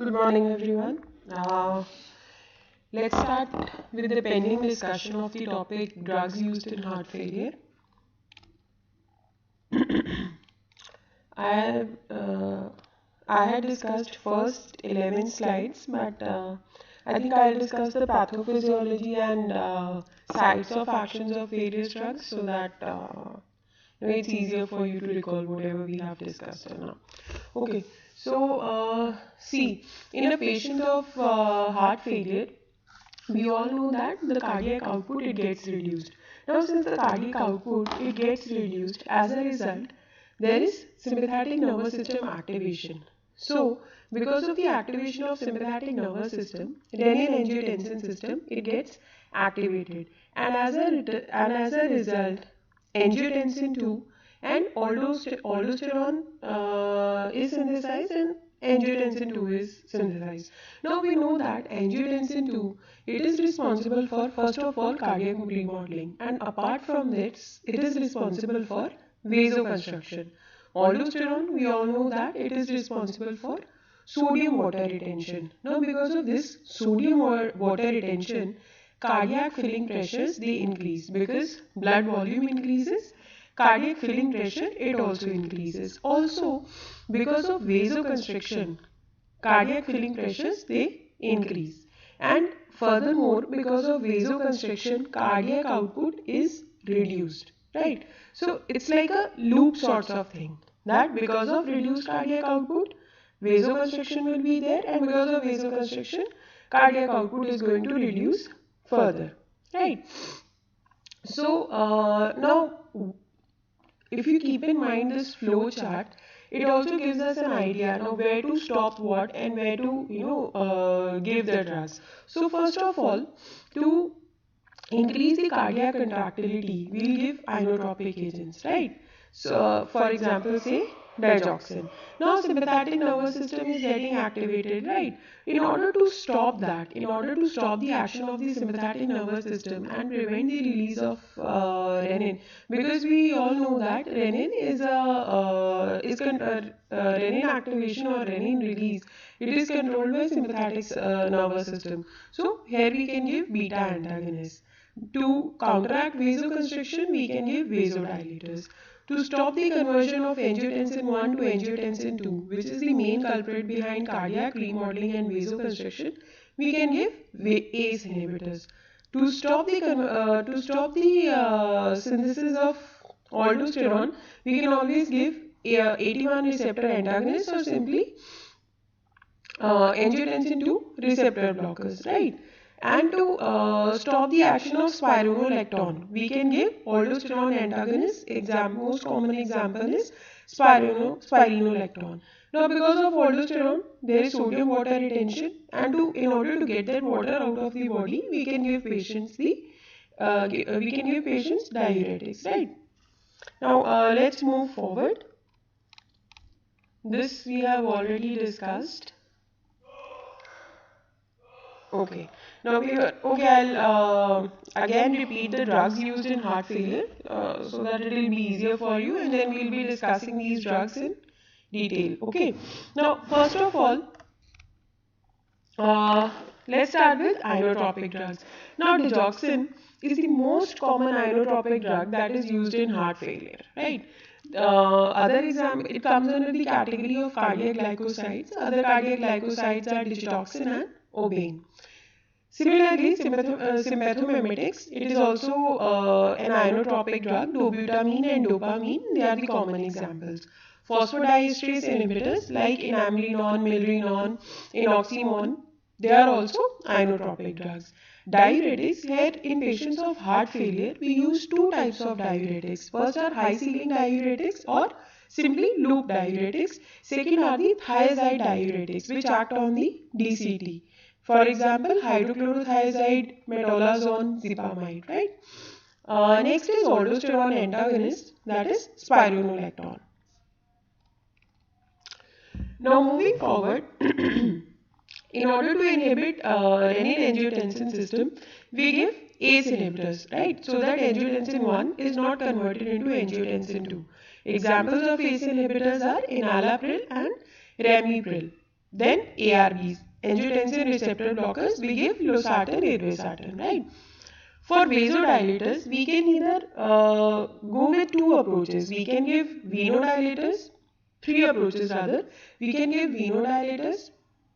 Good morning, everyone. Let's start with the pending discussion of the topic drugs used in heart failure. I have I had discussed first 11 slides, but I think I'll discuss the pathophysiology and sites of actions of various drugs so that it's easier for you to recall whatever we have discussed till now. Okay, so see, in a patient of heart failure, we all know that the cardiac output it gets reduced. Now, since the cardiac output it gets reduced, as a result, there is sympathetic nervous system activation. So, because of the activation of sympathetic nervous system, renin-angiotensin system it gets activated, and as a result, angiotensin 2 and aldosterone is synthesized and angiotensin 2 is synthesized. Now we know that angiotensin 2 it is responsible for first of all cardiac remodeling, and apart from this it is responsible for vasoconstriction. Aldosterone we all know that it is responsible for sodium water retention. Now because of this sodium water retention, cardiac filling pressures they increase because blood volume increases. Cardiac filling pressure it also increases. Also because of vasoconstriction, cardiac filling pressures they increase, and furthermore because of vasoconstriction cardiac output is reduced, right? So it's like a loop sorts of thing, that because of reduced cardiac output vasoconstriction will be there, and because of vasoconstriction cardiac output is going to reduce further, right? So now if you keep in mind this flow chart, it also gives us an idea now where to stop what and where to give the drugs. So first of all, to increase the cardiac contractility, we'll give inotropic agents, right? So for example, say digoxin. Now sympathetic nervous system is getting activated, right? In order to stop that, in order to stop the action of the sympathetic nervous system and prevent the release of renin, because we all know that renin is renin activation or renin release. It is controlled by sympathetic nervous system. So here we can give beta antagonists. To counteract vasoconstriction, we can give vasodilators. To stop the conversion of angiotensin 1 to angiotensin 2, which is the main culprit behind cardiac remodeling and vasoconstriction, we can give ACE inhibitors. To stop the synthesis of aldosterone, we can always give AT1 receptor antagonists or simply angiotensin 2 receptor blockers, right? And to stop the action of spironolactone, we can give aldosterone antagonists. Most common example is spironolactone. Now, because of aldosterone, there is sodium water retention, and in order to get that water out of the body, we can give patients diuretics, right? Now, let's move forward. This we have already discussed. Okay. Now I'll again repeat the drugs used in heart failure so that it will be easier for you, and then we'll be discussing these drugs in detail. Okay. Now, first of all, let's start with inotropic drugs. Now, digoxin is the most common inotropic drug that is used in heart failure, right? It comes under the category of cardiac glycosides. Other cardiac glycosides are digitoxin and obane. Similarly, sympathomimetics, it is also an inotropic drug. Dobutamine and dopamine, they are the common examples. Phosphodiesterase inhibitors like enamelinon, milrinone, enoximon, they are also inotropic drugs. Diuretics, here in patients of heart failure, we use two types of diuretics. First are high ceiling diuretics or simply loop diuretics. Second are the thiazide diuretics, which act on the DCT. For example, hydrochlorothiazide, metolazone, zipamide, right? Next is aldosterone antagonist, that is spironolactone. Now moving forward, in order to inhibit renin-angiotensin system, we give ACE inhibitors, right? So that angiotensin 1 is not converted into angiotensin 2. Examples of ACE inhibitors are enalapril and ramipril. Then ARBs, angiotensin receptor blockers, we give losartan, irbesartan, right? For vasodilators, we can either go with two approaches. We can give venodilators, three approaches rather. We can give venodilators,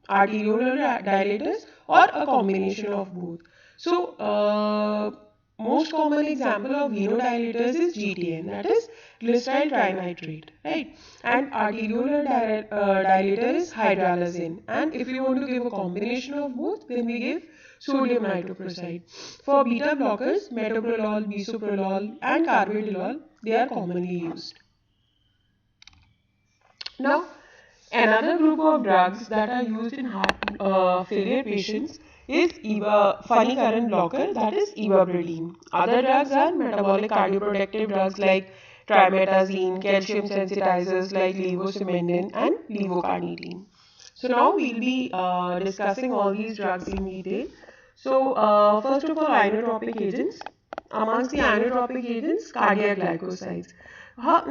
arteriolar dilators, or a combination of both. So, most common example of venodilators is GTN, that is glycerol trinitrate, right? And arteriolar dilator is hydralazine. And if you want to give a combination of both, then we give sodium nitroprusside. For beta blockers, metoprolol, bisoprolol, and carvedilol, they are commonly used. Now, another group of drugs that are used in heart failure patients is funny current blocker, that is ivabradine. Other drugs are metabolic cardioprotective drugs like trimetazine, calcium sensitizers like levosimendan and levocarnitine. So now we'll be discussing all these drugs in detail. So first of all, inotropic agents. Amongst the inotropic agents, cardiac glycosides. What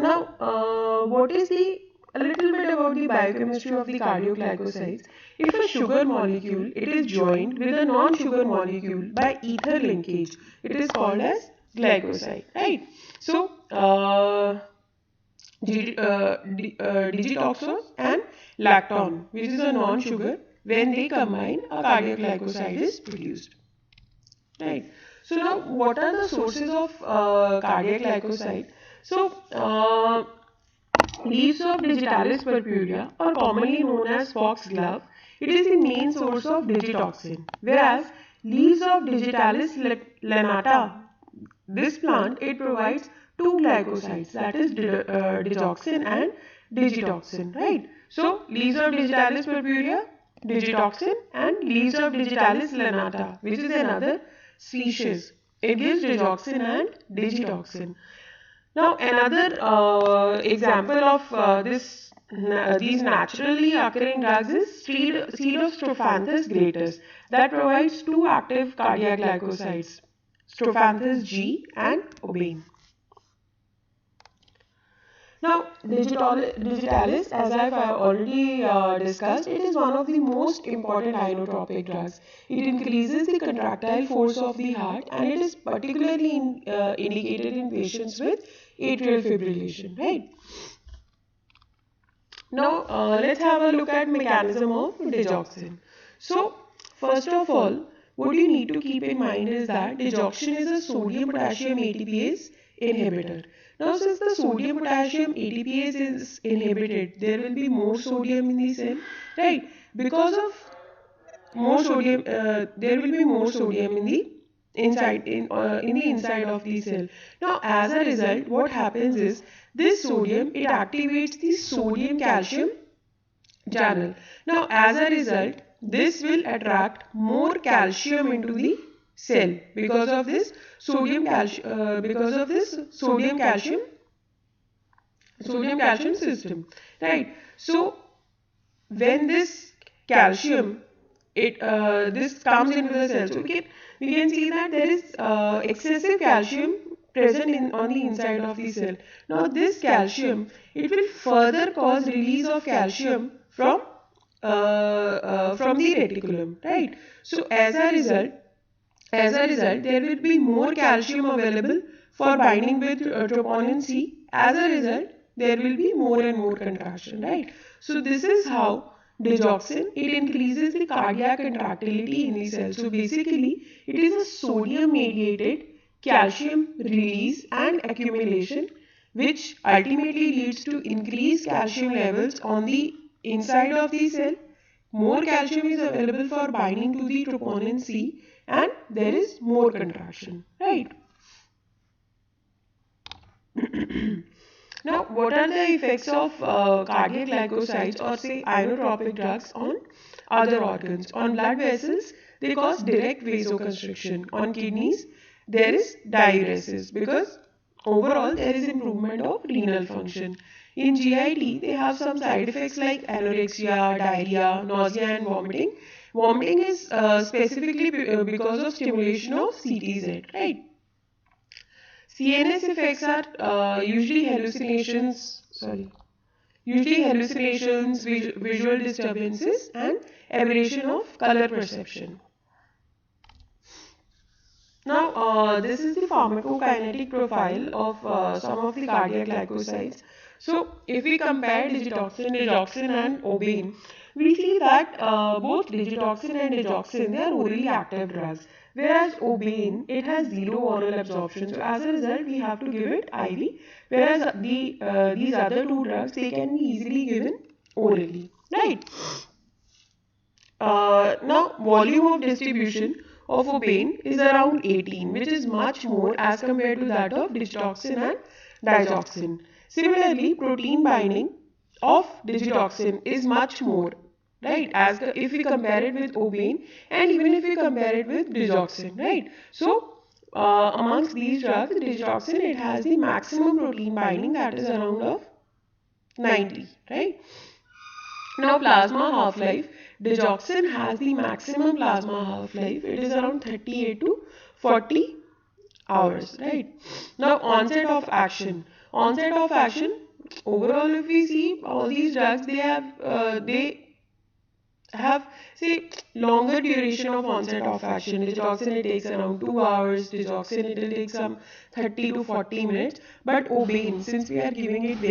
is a little bit about the biochemistry of the cardioglycosides? If a sugar molecule, it is joined with a non-sugar molecule by ether linkage, it is called as glycoside, right? So, digitoxose and lactone, which is a non-sugar, when they combine, a cardiac glycoside is produced. Right. So now, what are the sources of cardiac glycoside? So, leaves of Digitalis purpurea, or commonly known as foxglove, it is the main source of digitoxin. Whereas leaves of Digitalis lanata, this plant, it provides two glycosides, that is digoxin and digitoxin, right? So leaves of Digitalis purpurea, digitoxin, and leaves of Digitalis lanata, which is another species. It gives digoxin and digitoxin. Now, another example of these naturally occurring drugs is seed of Strophanthus gratus that provides two active cardiac glycosides, Strophanthus G and Obane. Now, digitalis, as I've already discussed, it is one of the most important inotropic drugs. It increases the contractile force of the heart, and it is particularly indicated in patients with atrial fibrillation, right? Now, let's have a look at mechanism of digoxin. So, first of all, what you need to keep in mind is that digoxin is a sodium potassium ATPase inhibitor. Now, since the sodium potassium ATPase is inhibited, there will be more sodium in the cell, right? Because of more sodium, there will be more sodium in the inside of the cell. Now, as a result, what happens is this sodium, it activates the sodium calcium channel. Now, as a result, this will attract more calcium into the cell because of this sodium calcium system, right? So when this calcium this comes into the cell, so we can see that there is excessive calcium present on the inside of the cell. Now this calcium, it will further cause release of calcium from the reticulum, right? So as a result, there will be more calcium available for binding with troponin C. As a result, there will be more and more contraction, right? So this is how digoxin, it increases the cardiac contractility in the cell. So basically, it is a sodium mediated calcium release and accumulation, which ultimately leads to increased calcium levels on the inside of the cell. More calcium is available for binding to the troponin C, and there is more contraction, right? Now, what are the effects of cardiac glycosides or say inotropic drugs on other organs? On blood vessels, they cause direct vasoconstriction. On kidneys, there is diuresis because overall there is improvement of renal function. In GIT, they have some side effects like anorexia, diarrhea, nausea and vomiting. Vomiting is specifically because of stimulation of CTZ, right? CNS effects are usually hallucinations, usually hallucinations, visual disturbances, and aberration of color perception. Now, this is the pharmacokinetic profile of some of the cardiac glycosides. So, if we compare digitoxin, digoxin, and obane, we see that both digitoxin and digoxin, they are orally active drugs. Whereas obane, it has zero oral absorption. So, as a result, we have to give it IV. Whereas these other two drugs, they can be easily given orally, right? Now, volume of distribution of obane is around 18, which is much more as compared to that of digitoxin and digoxin. Similarly, protein binding of digitoxin is much more, right? If we compare it with obane and even if we compare it with digoxin, right? So, amongst these drugs, digitoxin, it has the maximum protein binding, that is around of 90, right? Now, plasma half-life, digoxin has the maximum plasma half-life. It is around 38 to 40 hours, right? Now, onset of action. Onset of action, overall, if we see all these drugs, they have say longer duration of onset of action. Digoxin, it takes around 2 hours. Digoxin, it will take some 30 to 40 minutes. But obane, since we are giving it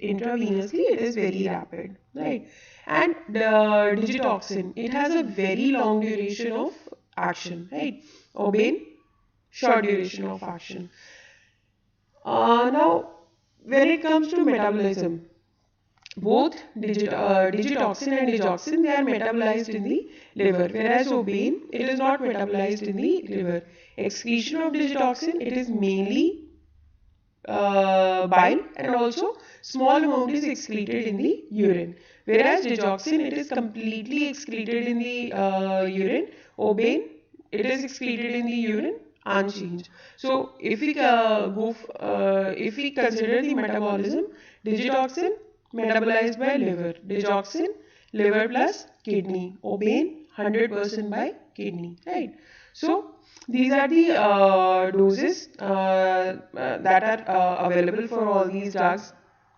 intravenously, it is very rapid, right? And the digitoxin, it has a very long duration of action, right? Obane, short duration of action. Now, when it comes to metabolism, both digitoxin and digoxin, they are metabolized in the liver, whereas obane, it is not metabolized in the liver. Excretion of digitoxin, it is mainly bile, and also small amount is excreted in the urine, whereas digoxin, it is completely excreted in the urine. Obane, it is excreted in the urine unchanged. So if we if we consider the metabolism, digitoxin metabolized by liver, digoxin liver plus kidney, obane 100% by kidney, right? So these are the doses that are available for all these drugs.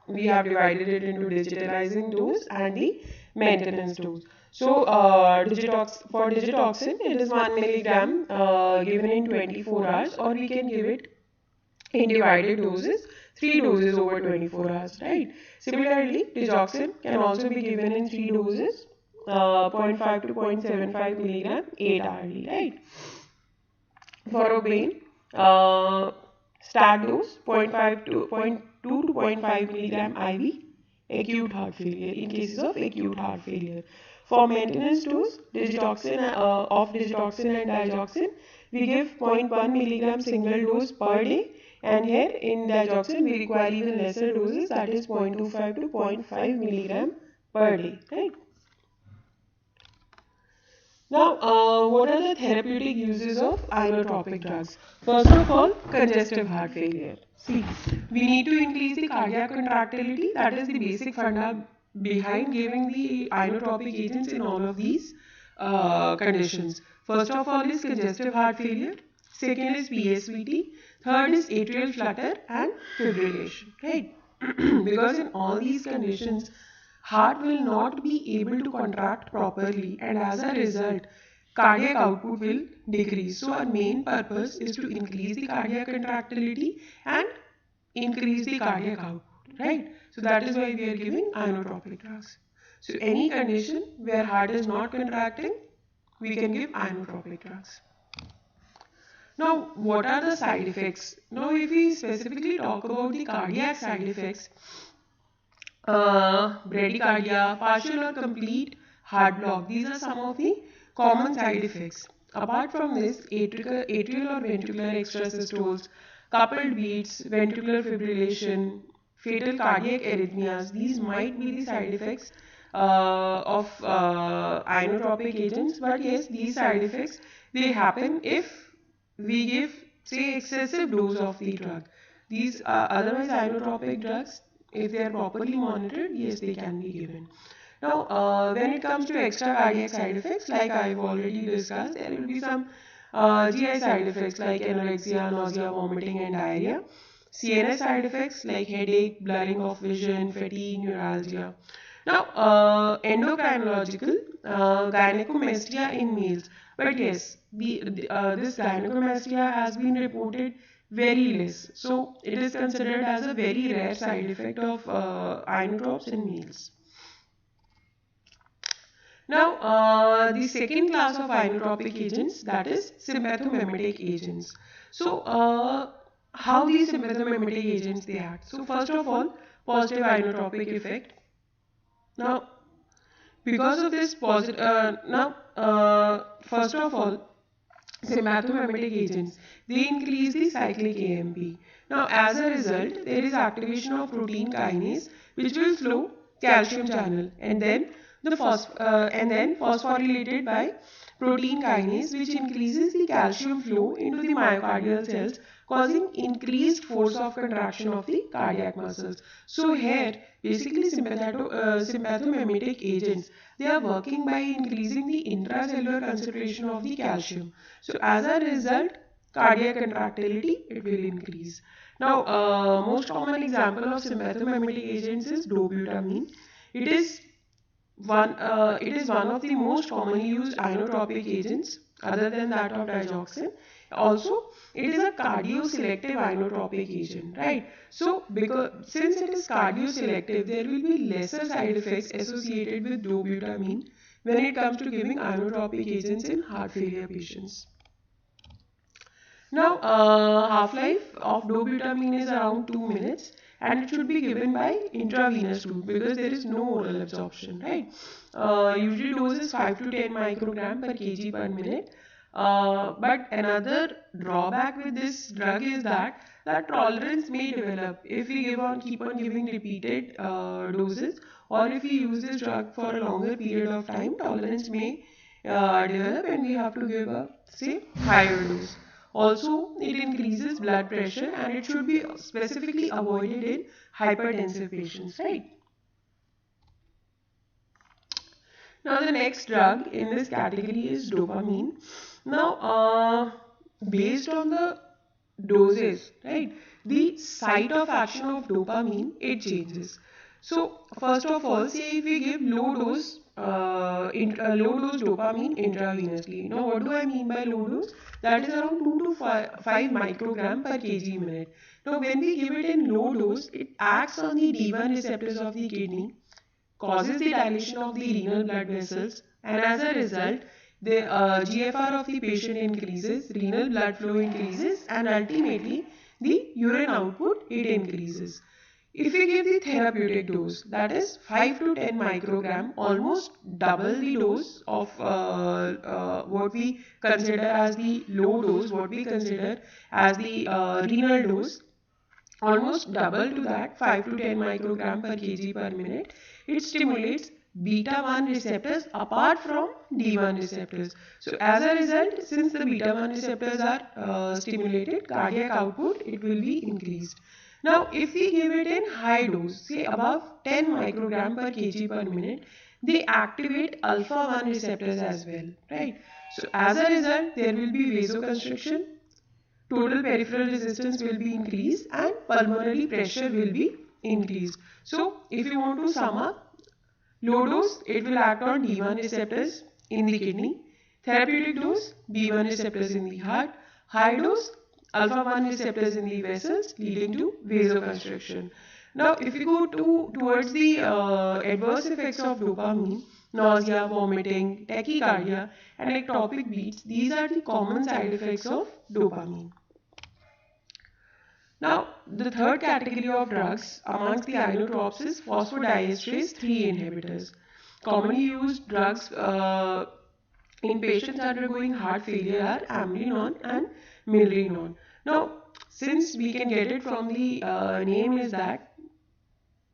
We have divided it into digitalizing dose and the maintenance dose. So, for digitoxin, it is 1 milligram given in 24 hours, or we can give it in divided doses, 3 doses over 24 hours, right? Similarly, digoxin can also be given in 3 doses, zero point 0.5 to 0.75 milligram, 8 hourly, right? For obane, start dose 0.5 to 0.2 to 0.5 milligram IV, acute heart failure, in cases of acute heart failure. For maintenance dose, digitoxin and digoxin, we give 0.1 milligram single dose per day, and here in digoxin we require even lesser doses, that is 0.25 to 0.5 milligram per day, right? Now, what are the therapeutic uses of inotropic drugs? First of all, congestive heart failure. See, we need to increase the cardiac contractility. That is the basic funda behind giving the inotropic agents in all of these conditions. First of all is congestive heart failure. Second is PSVT. Third is atrial flutter and fibrillation, right? Because in all these conditions, heart will not be able to contract properly, and as a result, cardiac output will decrease. So our main purpose is to increase the cardiac contractility and increase the cardiac output, right? So that is why we are giving inotropic drugs. So any condition where heart is not contracting, we can give inotropic drugs. Now, what are the side effects? Now, if we specifically talk about the cardiac side effects, bradycardia, partial or complete heart block, these are some of the common side effects. Apart from this, atrial or ventricular extrasystoles, coupled beats, ventricular fibrillation, fatal cardiac arrhythmias, these might be the side effects of inotropic agents. But yes, these side effects, they happen if we give, say, excessive dose of the drug. These otherwise inotropic drugs, if they are properly monitored, yes, they can be given. Now, when it comes to extra cardiac side effects, like I've already discussed, there will be some GI side effects like anorexia, nausea, vomiting, and diarrhea. CNS side effects like headache, blurring of vision, fatigue, neuralgia. Now, endocrinological gynecomastia in males. But yes, this gynecomastia has been reported very less. So, it is considered as a very rare side effect of inotropes in males. Now, the second class of inotropic agents, that is sympathomimetic agents. So, how these sympathomimetic agents they act? So, first of all, positive inotropic effect. Now, because of this positive, first of all, sympathomimetic agents, they increase the cyclic AMP. Now, as a result, there is activation of protein kinase, which will slow calcium channel, and then phosphorylated by protein kinase, which increases the calcium flow into the myocardial cells, causing increased force of contraction of the cardiac muscles. So here, basically sympathomimetic agents, they are working by increasing the intracellular concentration of the calcium. So as a result, cardiac contractility, it will increase. Now, most common example of sympathomimetic agents is dobutamine. It is one of the most commonly used inotropic agents other than that of digoxin. Also, it is a cardioselective inotropic agent, right? So, because since it is cardioselective, there will be lesser side effects associated with dobutamine when it comes to giving inotropic agents in heart failure patients. Now, half-life of dobutamine is around 2 minutes, and it should be given by intravenous route because there is no oral absorption, right? Usually dose is 5 to 10 microgram per kg per minute. But another drawback with this drug is that tolerance may develop if we keep on giving repeated doses, or if we use this drug for a longer period of time, tolerance may develop and we have to give a say higher dose. Also, it increases blood pressure and it should be specifically avoided in hypertensive patients, right? Now, the next drug in this category is dopamine. Now, based on the doses, right, the site of action of dopamine, it changes. So, first of all, say if we give low dose dopamine intravenously. Now, what do I mean by low dose? That is around 2 to 5 microgram per kg minute. Now, when we give it in low dose, it acts on the D1 receptors of the kidney, causes the dilation of the renal blood vessels, and as a result, the GFR of the patient increases, renal blood flow increases, and ultimately the urine output it increases. If we give the therapeutic dose, that is 5 to 10 microgram, almost double the dose of what we consider as the low dose, what we consider as the renal dose, almost double to that, 5 to 10 microgram per kg per minute. It stimulates beta 1 receptors apart from D1 receptors. So as a result, since the beta 1 receptors are stimulated, cardiac output it will be increased. Now, if we give it in high dose, say above 10 microgram per kg per minute, they activate alpha 1 receptors as well, right? So as a result, there will be vasoconstriction, total peripheral resistance will be increased, and pulmonary pressure will be increased. So, if you want to sum up, low dose, it will act on D1 receptors in the kidney. Therapeutic dose, B1 receptors in the heart. High dose, alpha 1 receptors in the vessels, leading to vasoconstriction. Now, if we go towards the adverse effects of dopamine, nausea, vomiting, tachycardia, and ectopic beats, these are the common side effects of dopamine. Now, the third category of drugs amongst the inotropes is phosphodiesterase 3 inhibitors. Commonly used drugs in patients undergoing heart failure are ambrinon and milrinone. Now, since we can get it from the name is that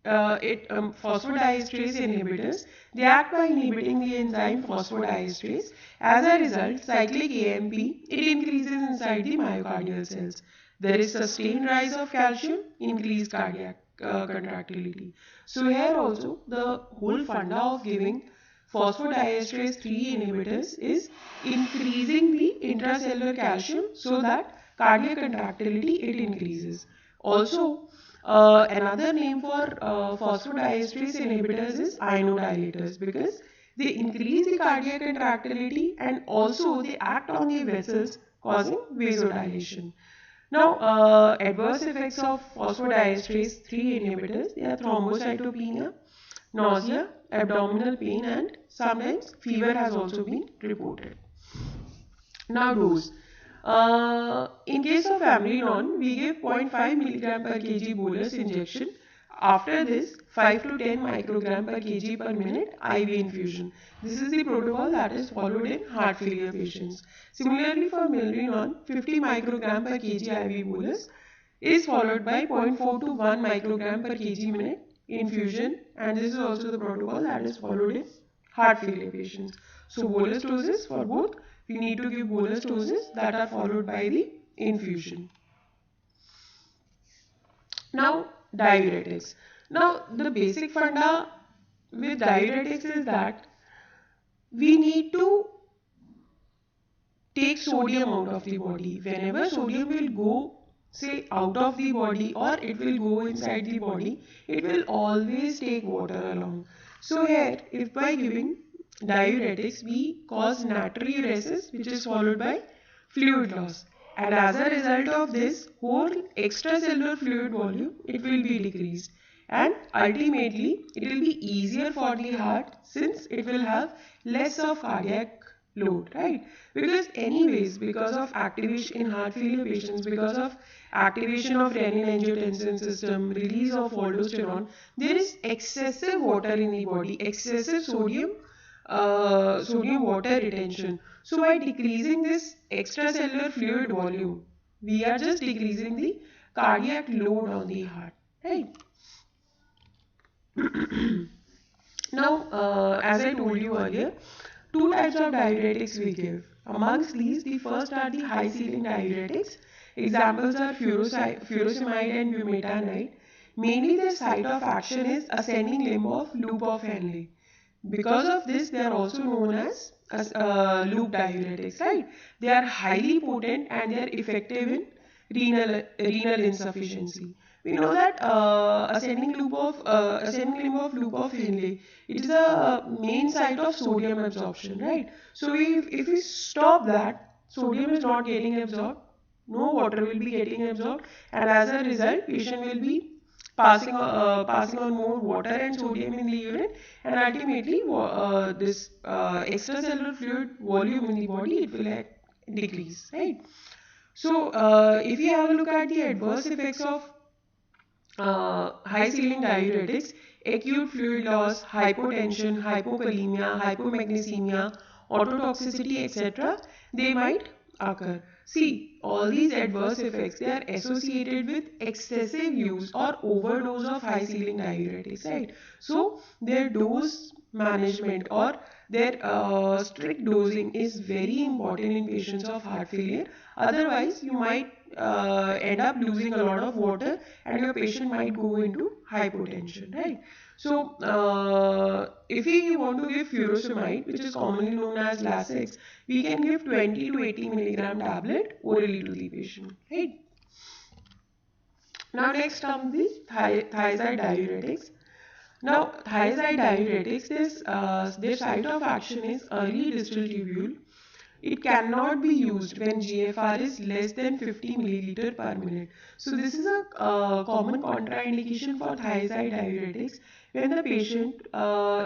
phosphodiesterase inhibitors, they act by inhibiting the enzyme phosphodiesterase. As a result, cyclic AMP, it increases inside the myocardial cells. There is sustained rise of calcium, increased cardiac contractility. So here also, the whole funda of giving phosphodiesterase 3 inhibitors is increasing the intracellular calcium so that cardiac contractility it increases. Also, another name for phosphodiesterase inhibitors is inodilators because they increase the cardiac contractility and also they act on the vessels causing vasodilation. Now, adverse effects of phosphodiesterase 3 inhibitors, they are thrombocytopenia, nausea, abdominal pain, and sometimes fever has also been reported. Now dose. In case of ambrinon, we give 0.5 milligram per kg bolus injection. After this, 5 to 10 microgram per kg per minute IV infusion. This is the protocol that is followed in heart failure patients. Similarly, for milrinone, 50 microgram per kg IV bolus is followed by 0.4 to 1 microgram per kg minute infusion, and this is also the protocol that is followed in heart failure patients. So bolus doses for both, we need to give bolus doses that are followed by the infusion. Now diuretics. Now the basic funda with diuretics is that we need to take sodium out of the body. Whenever sodium will go, say, out of the body or it will go inside the body, it will always take water along. So here, if by giving diuretics, we cause natriuresis, which is followed by fluid loss. And as a result of this, whole extracellular fluid volume, it will be decreased. And ultimately, it will be easier for the heart since it will have less of cardiac load, right? Because anyways, because of activation in heart failure patients, because of activation of renin-angiotensin system, release of aldosterone, there is excessive water in the body, excessive sodium water retention. So by decreasing this extracellular fluid volume, we are just decreasing the cardiac load on the heart, right? Now, as I told you earlier, two types of diuretics we give. Amongst these, the first are the high ceiling diuretics. Examples are furosemide and bumetanide. Mainly their site of action is ascending limb of loop of Henle. Because of this, they are also known as loop diuretics, right? They are highly potent and they are effective in renal insufficiency. We know that ascending limb of loop of Henle, it is a main site of sodium absorption, right? So if we stop that, sodium is not getting absorbed, no water will be getting absorbed, and as a result, patient will be passing on more water and sodium in the urine, and ultimately this extracellular fluid volume in the body, it will decrease, right? So if you have a look at the adverse effects of high ceiling diuretics, acute fluid loss, hypotension, hypokalemia, hypomagnesemia, ototoxicity, etc., they might occur. See, all these adverse effects, they are associated with excessive use or overdose of high ceiling diuretics, right? So, their dose management or their strict dosing is very important in patients of heart failure. Otherwise, you might end up losing a lot of water and your patient might go into hypotension, right? So, if we want to give furosemide, which is commonly known as Lasix, we can give 20 to 80 milligram tablet orally to the patient, right? Now, next comes the thiazide diuretics. Now, thiazide diuretics, their site of action is early distal tubule. It cannot be used when GFR is less than 50 milliliter per minute. So this is a common contraindication for thiazide diuretics when the patient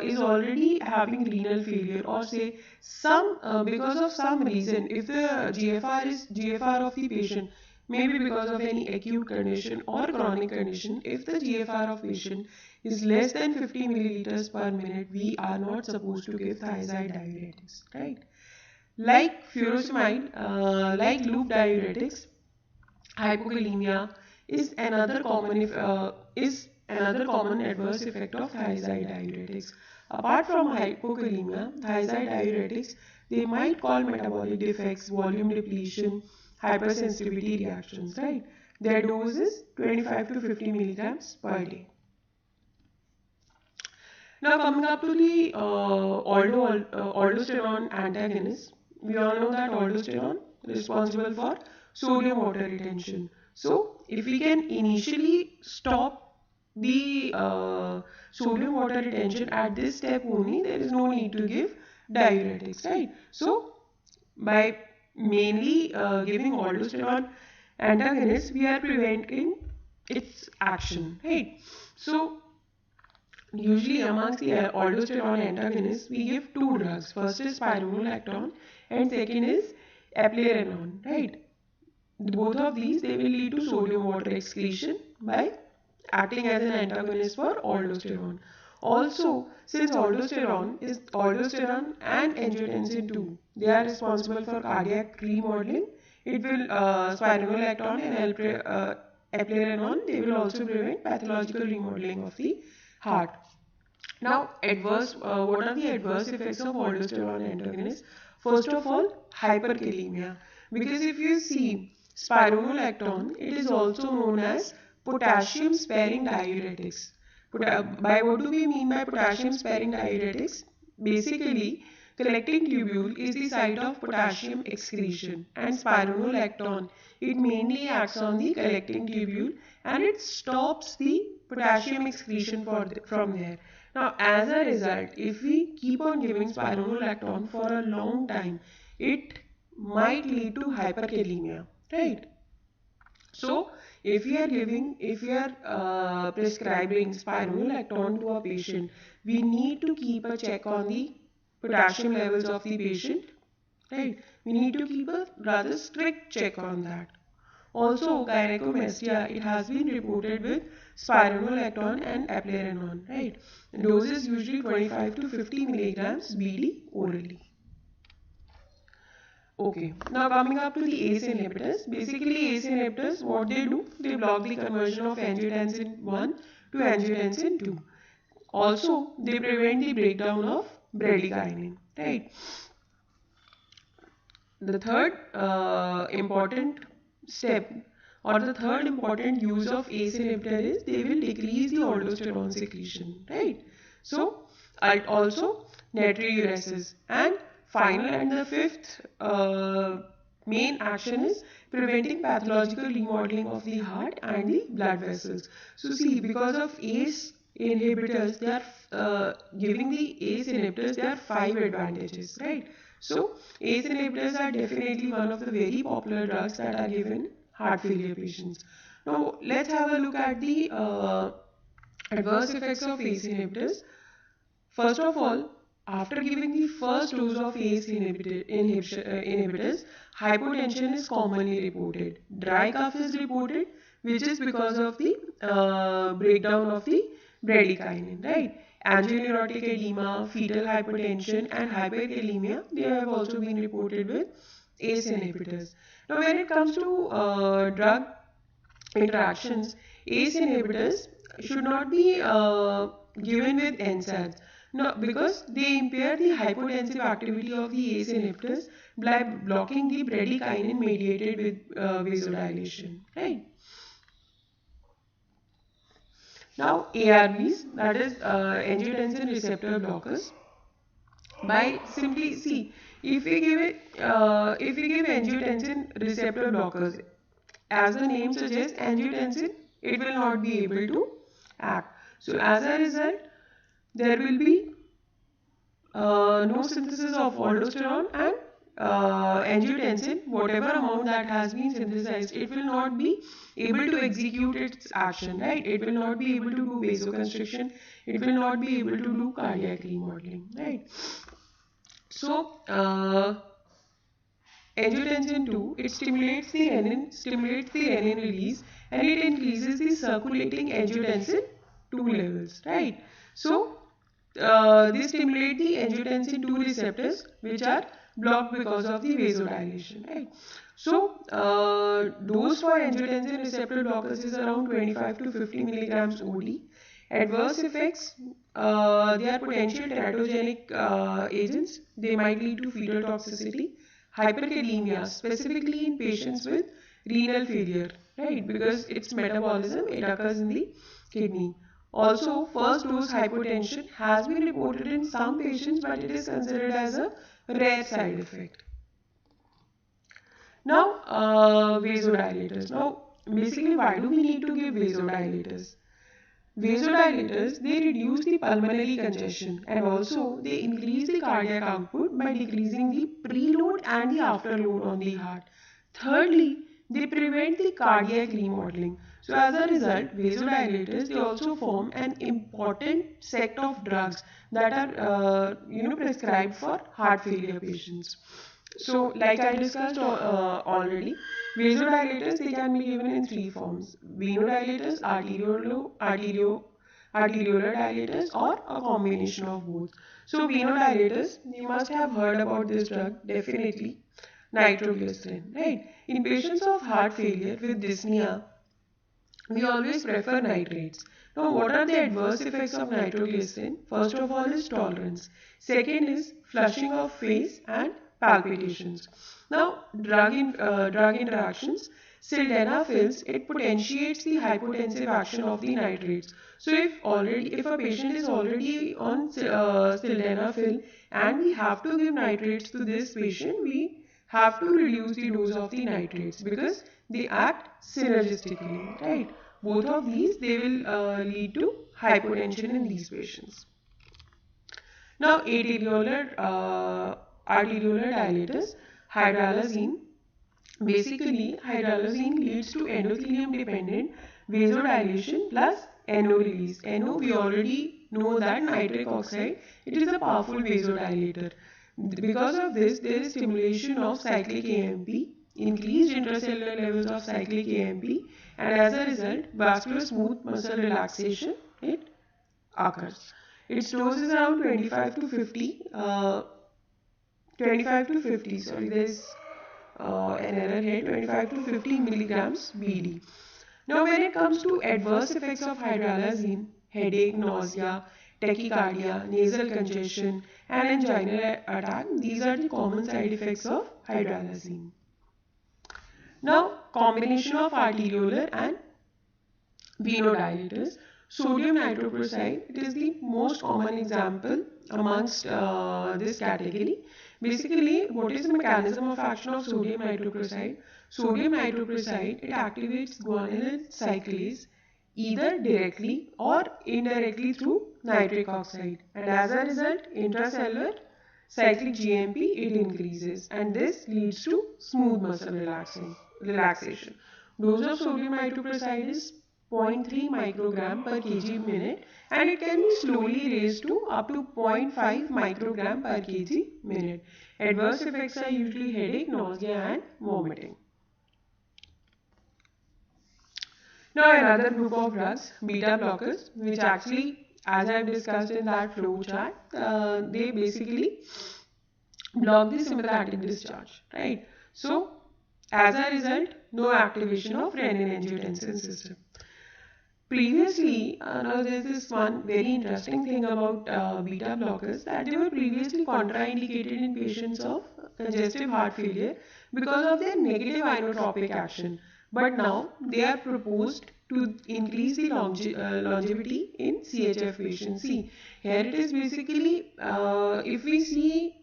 is already having renal failure or say some because of some reason, if the GFR of the patient, maybe because of any acute condition or chronic condition, if the GFR of patient is less than 50 milliliters per minute, we are not supposed to give thiazide diuretics, right? Like furosemide, like loop diuretics, hypokalemia is another common adverse effect of thiazide diuretics. Apart from hypokalemia, thiazide diuretics, they might cause metabolic defects, volume depletion, hypersensitivity reactions, right? Their dose is 25 to 50 milligrams per day. Now coming up to the aldosterone antagonist, we all know that aldosterone is responsible for sodium water retention. So if we can initially stop the sodium water retention at this step only, there is no need to give diuretics, right? So by mainly giving aldosterone antagonists, we are preventing its action, right? So usually amongst the aldosterone antagonists, we give two drugs. First is spironolactone and second is eplerenone, right? Both of these, they will lead to sodium water excretion by acting as an antagonist for aldosterone. Also, since aldosterone and angiotensin 2, they are responsible for cardiac remodeling. It will spironolactone and eplerenone, they will also prevent pathological remodeling of the heart. Now, what are the adverse effects of aldosterone antagonists? First of all, hyperkalemia. Because if you see spironolactone, it is also known as potassium sparing diuretics. By what do we mean by potassium sparing diuretics? Basically, collecting tubule is the site of potassium excretion, and spironolactone, it mainly acts on the collecting tubule and it stops the potassium excretion from there. Now, as a result, if we keep on giving spironolactone for a long time, it might lead to hyperkalemia, right? So, if we are prescribing spironolactone to a patient, we need to keep a check on the potassium levels of the patient, right? We need to keep a rather strict check on that. Also, gynecomastia, it has been reported with spironolactone and eplerenone, right? The dose is usually 25 to 50 milligrams BD orally. Okay, now coming up to the ACE inhibitors. Basically, ACE inhibitors, what they do, they block the conversion of angiotensin 1 to angiotensin 2. Also, they prevent the breakdown of bradykinin, right? The third important step or the third important use of ACE inhibitor is they will decrease the aldosterone secretion, right? So, also natriuresis, and final and the fifth main action is preventing pathological remodeling of the heart and the blood vessels. So see, because of ACE inhibitors, they are giving the ACE inhibitors, there are 5 advantages, right? So ACE inhibitors are definitely one of the very popular drugs that are given heart failure patients. Now let's have a look at the adverse effects of ACE inhibitors. First of all, after giving the first dose of ACE inhibitors, hypotension is commonly reported. Dry cough is reported, which is because of the breakdown of the bradykinin, right? Angioneurotic edema, fetal hypertension, and hyperkalemia, they have also been reported with ACE inhibitors. Now, when it comes to drug interactions, ACE inhibitors should not be given with NSAIDs. No, because they impair the hypotensive activity of the ACE inhibitors by blocking the bradykinin mediated with vasodilation, right? Now, ARBs, that is angiotensin receptor blockers. By simply see, if we give angiotensin receptor blockers, as the name suggests, angiotensin, it will not be able to act. So as a result, there will be no synthesis of aldosterone and angiotensin. Whatever amount that has been synthesized, it will not be able to execute its action, right? It will not be able to do vasoconstriction. It will not be able to do cardiac remodeling, right? So, angiotensin 2, it stimulates the renin release, and it increases the circulating angiotensin 2 levels, right? So, they stimulate the angiotensin 2 receptors, which are blocked because of the vasodilation, right? So, dose for angiotensin receptor blockers is around 25 to 50 milligrams OD. Adverse effects, they are potential teratogenic agents. They might lead to fetal toxicity, hyperkalemia, specifically in patients with renal failure, right? Because its metabolism, it occurs in the kidney. Also, first dose hypotension has been reported in some patients, but it is considered as a rare side effect. Now, vasodilators. Now, basically, why do we need to give vasodilators? Vasodilators, they reduce the pulmonary congestion and also they increase the cardiac output by decreasing the preload and the afterload on the heart. Thirdly, they prevent the cardiac remodeling. So as a result, vasodilators, they also form an important set of drugs that are prescribed for heart failure patients. So, like I discussed already, vasodilators, they can be given in three forms: venodilators, arteriolar dilators, or a combination of both. So, venodilators, you must have heard about this drug, definitely, nitroglycerin, right? In patients of heart failure with dyspnea, we always prefer nitrates. Now, what are the adverse effects of nitroglycerin? First of all is tolerance. Second is flushing of face and palpitations. Now, drug interactions. Sildenafils, it potentiates the hypotensive action of the nitrates. So, if a patient is already on sildenafil and we have to give nitrates to this patient, we have to reduce the dose of the nitrates because they act synergistically, right? Both of these, they will lead to hypotension in these patients. Now, arteriolar dilators, hydralazine. Basically, hydralazine leads to endothelium dependent vasodilation plus NO release. NO, we already know that nitric oxide, it is a powerful vasodilator. Because of this, there is stimulation of cyclic AMP, increased intracellular levels of cyclic AMP, and as a result, vascular smooth muscle relaxation, it occurs. Its dose is around 25 to 50. 25 to 50, sorry, there is an error here, 25 to 50 milligrams BD. Now, when it comes to adverse effects of hydralazine, headache, nausea, tachycardia, nasal congestion, and anginal attack, these are the common side effects of hydralazine. Now, combination of arteriolar and venodilators. Sodium nitroprusside, it is the most common example amongst this category. Basically, what is the mechanism of action of sodium nitroprusside? Sodium nitroprusside, it activates guanylyl cyclase either directly or indirectly through nitric oxide, and as a result, intracellular cyclic GMP, it increases, and this leads to smooth muscle relaxation. Dose of sodium nitroprusside is 0.3 microgram per kg minute, and it can be slowly raised to up to 0.5 microgram per kg minute. Adverse effects are usually headache, nausea, and vomiting. Now, another group of drugs, beta blockers, which actually, as I've discussed in that flow chart, they basically block the sympathetic discharge, right? So, as a result, no activation of renin-angiotensin system. Previously, now there's this one very interesting thing about beta blockers, that they were previously contraindicated in patients of congestive heart failure because of their negative inotropic action. But now they are proposed to increase the longevity in CHF patients. See, here it is basically, if we see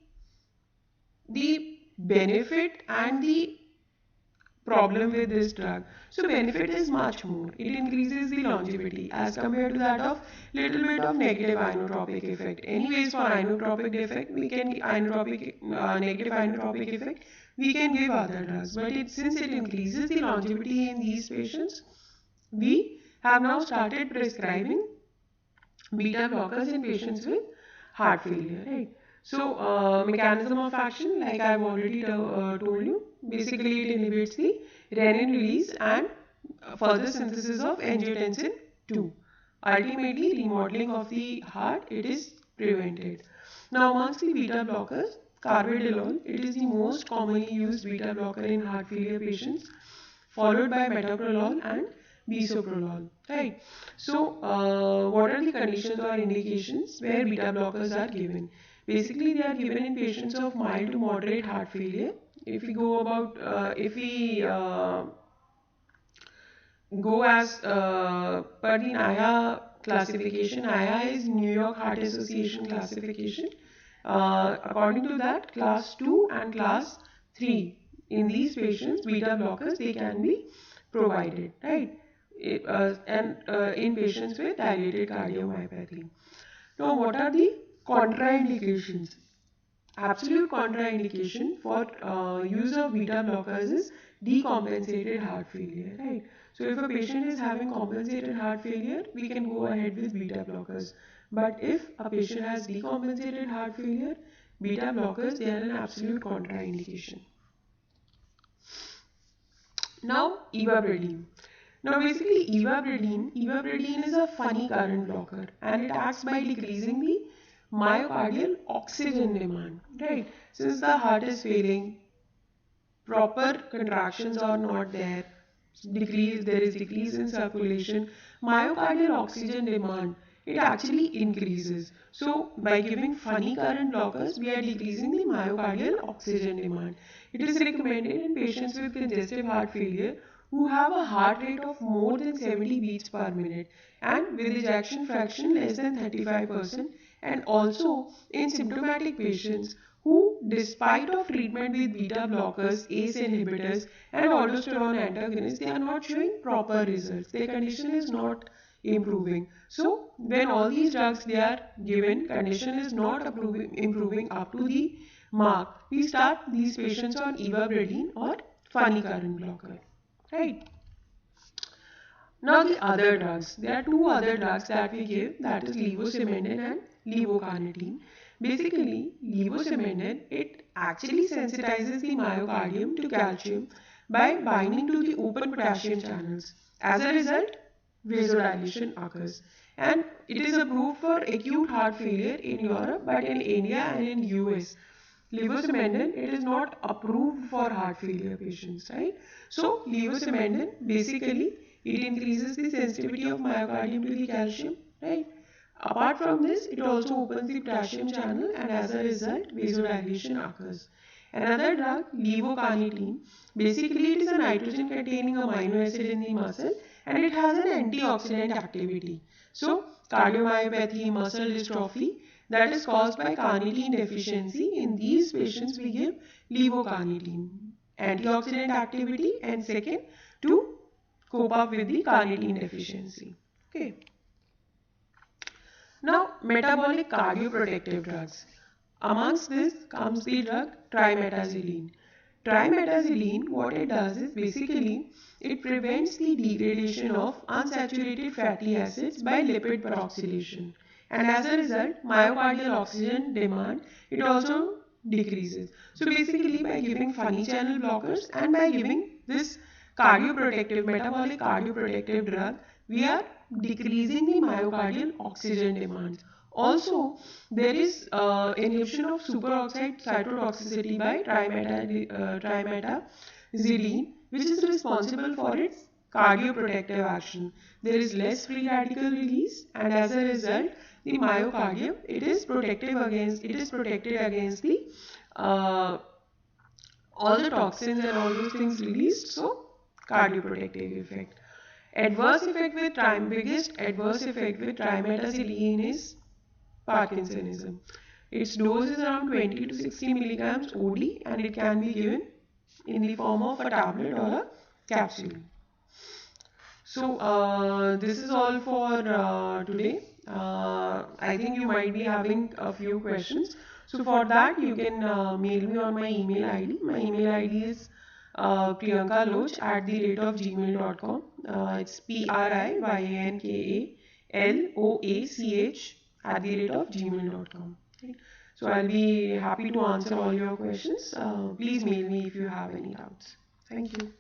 the benefit and the problem with this drug. So benefit is much more. It increases the longevity as compared to that of little bit of negative inotropic effect. Anyways, for inotropic effect, we can negative inotropic effect, we can give other drugs. But since it increases the longevity in these patients, we have now started prescribing beta blockers in patients with heart failure, right? So, mechanism of action, like I've already told you, basically it inhibits the renin release and further synthesis of angiotensin 2. Ultimately, remodeling of the heart, it is prevented. Now, amongst the beta blockers, carvedilol, it is the most commonly used beta blocker in heart failure patients, followed by metoprolol and bisoprolol, right? So, what are the conditions or indications where beta blockers are given? Basically, they are given in patients of mild to moderate heart failure. If we go as per the NIA classification, NIA is New York Heart Association classification. According to that, class 2 and class 3, in these patients, beta blockers, they can be provided, right? In patients with dilated cardiomyopathy. Now, what are the contraindications? Absolute contraindication for use of beta blockers is decompensated heart failure, right? So if a patient is having compensated heart failure, we can go ahead with beta blockers. But if a patient has decompensated heart failure, beta blockers, they are an absolute contraindication. Now, ivabradine. Now, basically, ivabradine is a funny current blocker, and it acts by decreasing the myocardial oxygen demand. Right? Since the heart is failing, proper contractions are not there, there is decrease in circulation, myocardial oxygen demand, it actually increases. So by giving funny current blockers, we are decreasing the myocardial oxygen demand. It is recommended in patients with congestive heart failure who have a heart rate of more than 70 beats per minute and with ejection fraction less than 35%, and also in symptomatic patients who, despite of treatment with beta blockers, ACE inhibitors and aldosterone antagonists, they are not showing proper results. Their condition is not improving. So when all these drugs they are given, condition is not improving up to the mark, we start these patients on ivabradine or funny current blocker, right? Now the other drugs, there are two other drugs that we give, that is levosimendan and levocarnitine. Basically, levosimendan, it actually sensitizes the myocardium to calcium by binding to the open potassium channels. As a result, vasodilation occurs. And it is approved for acute heart failure in Europe, but in India and in US, levosimendan, it is not approved for heart failure patients, right? So levosimendan, basically, it increases the sensitivity of myocardium to the calcium, right? Apart from this, it also opens the potassium channel, and as a result, vasodilation occurs. Another drug, levocarnitine, basically it is a nitrogen containing amino acid in the muscle, and it has an antioxidant activity. So cardiomyopathy, muscle dystrophy, that is caused by carnitine deficiency, in these patients we give levocarnitine, antioxidant activity, and second, to cope up with the carnitine deficiency. Okay. Now, metabolic cardioprotective drugs. Amongst this comes the drug trimetazidine. Trimetazidine, what it does is basically it prevents the degradation of unsaturated fatty acids by lipid peroxidation, and as a result, myocardial oxygen demand, it also decreases. So basically, by giving funny channel blockers and by giving this cardioprotective, metabolic cardioprotective drug, we are decreasing the myocardial oxygen demand. Also, there is inhibition of superoxide cytotoxicity by trimetazidine, which is responsible for its cardioprotective action. There is less free radical release, and as a result, the myocardium, it is protected against the all the toxins and all those things released. So cardioprotective effect. Biggest adverse effect with trimetazidine is Parkinsonism. Its dose is around 20 to 60 milligrams OD, and it can be given in the form of a tablet or a capsule. So this is all for today. I think you might be having a few questions. So for that, you can mail me on my email ID. My email ID is priyankaloch@gmail.com. It's priyankaloach@gmail.com. Okay. So I'll be happy to answer all your questions. Please mail me if you have any doubts. Thank you.